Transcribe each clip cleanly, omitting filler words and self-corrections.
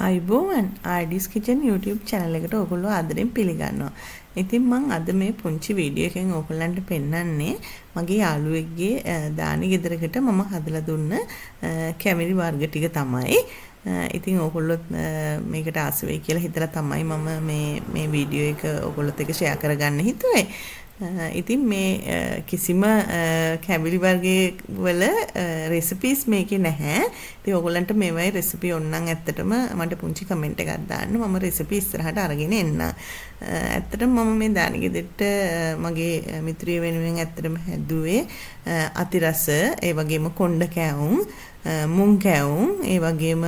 අයිබෝවන් artist kitchen YouTube channel එකට ඔයගොල්ලෝ ආදරෙන් පිළිගන්නවා. ඉතින් මම අද මේ පුංචි වීඩියෝ එකෙන් ඔයගොල්ලන්ට පෙන්නන්නේ මගේ යාළුවෙක්ගේ දානි ගෙදරකට මම හදලා දුන්න කැමිලි වර්ග ටික තමයි. ඉතින් ඔයගොල්ලෝ මේකට ආස වෙයි කියලා හිතලා තමයි මම මේ වීඩියෝ එක ඔයගොල්ලොත් එක්ක ෂෙයා කරගන්න හිතුවේ. ඉතින් මේ කිසිම කැබිලි වර්ගයේ වල රෙසිපීස් මේකේ නැහැ. ඉතින් ඔයගොල්ලන්ට මේවයි රෙසිපි ඕනනම් ඇත්තටම මට පුංචි කමෙන්ට් එකක් දාන්න. මම රෙසිපි ඉස්සරහට අරගෙන එන්න. ඇත්තටම මම මේ දානි ගෙදරට මගේ මිත්‍රිය වෙනුවෙන් ඇත්තටම හැදුවේ අතිරස, ඒ වගේම කොණ්ඩ කෑවුම්, මුං කෑවුම්, ඒ වගේම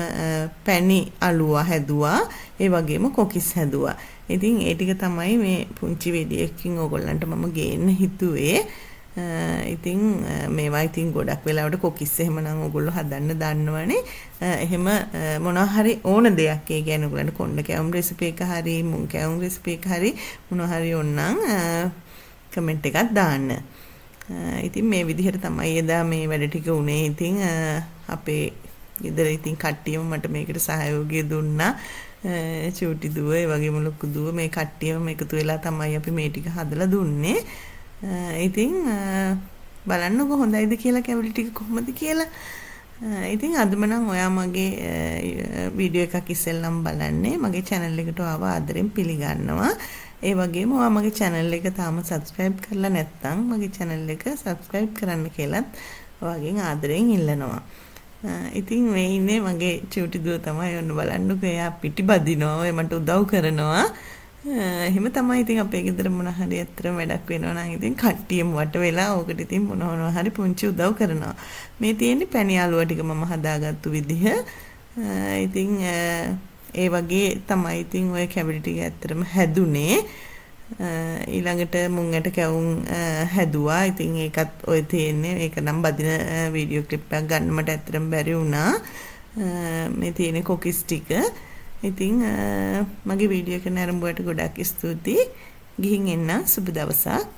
පැණි අලුවා හැදුවා, ඒ වගේම කොකිස් හැදුවා. ඉතින් ඒ ටික තමයි මේ පුංචි වීඩියෝ එකකින් ඕගොල්ලන්ට මම ගේන්න හිතුවේ. ඉතින් මේවා ඉතින් ගොඩක් වෙලාවට කොකිස් එහෙමනම් ඕගොල්ලෝ හදන්න දන්නවනේ. එහෙම මොනවා හරි ඕන දෙයක් ඒ කියන්නේ ඕගොල්ලන්ට කොණ්ඩ කැවුම් රෙසිපි එක හරි මුං කැවුම් රෙසිපි එක හරි මොනවා හරි ඕනනම් කමෙන්ට් එකක් දාන්න. ඉතින් මේ විදිහට තමයි එදා මේ වැඩ ටික උනේ. ඉතින් අපේ ගෙදර ඉතින් කට්ටියම මට මේකට සහයෝගය දුන්නා. චූටි දුව, ඒ වගේම ලොකු දුව, මේ කට්ටියම එකතු වෙලා තමයි අපි මේ ටික හදලා දුන්නේ. ඉතින් බලන්නකො හොඳයිද කියලා කැවිලි ටික කොහොමද කියලා. ඉතින් අදම නම් ඔයා මගේ වීඩියෝ එකක් ඉස්සෙල්ලම බලන්නේ. මගේ channel එකට ආව ආදරෙන් පිළිගන්නවා. ඒ වගේම ඔයා මගේ channel එක තාම subscribe කරලා නැත්නම් මගේ channel එක subscribe කරන්න කියලාත් ඔයාගෙන් ආදරෙන් ඉල්ලනවා. ඉතින් මේ ඉන්නේ මගේ චූටි දුව තමයි. ඔන්න බලන්නකෝ එයා පිටිබදිනවා, ඔය මට උදව් කරනවා. එහෙම තමයි ඉතින් අපේ ගෙදර මොන හරි අතරම වැඩක් වෙනවා නම් ඉතින් කට්ටියම වට වෙලා ඕකට ඉතින් මොනවා හරි පුංචි උදව් කරනවා. මේ තියෙන්නේ පැණි අලුව ටික මම හදාගත්තු විදිහ. ඉතින් ඒ වගේ තමයි ඉතින් ඔය කැබිලි ටික ඇත්තටම හැදුනේ. ඊළඟට මුං ඇට කැවුම් හැදුවා. ඉතින් ඒකත් ඔය තියෙන්නේ. ඒක නම් බදින වීඩියෝ ක්ලිප් එකක් ගන්න මට ඇත්තටම බැරි වුණා. මේ තියෙන කොකිස් ටික. ඉතින් මගේ වීඩියෝ එක නරඹුවට ගොඩක් ස්තුතියි. ගිහින් එන්න සුබ දවසක්.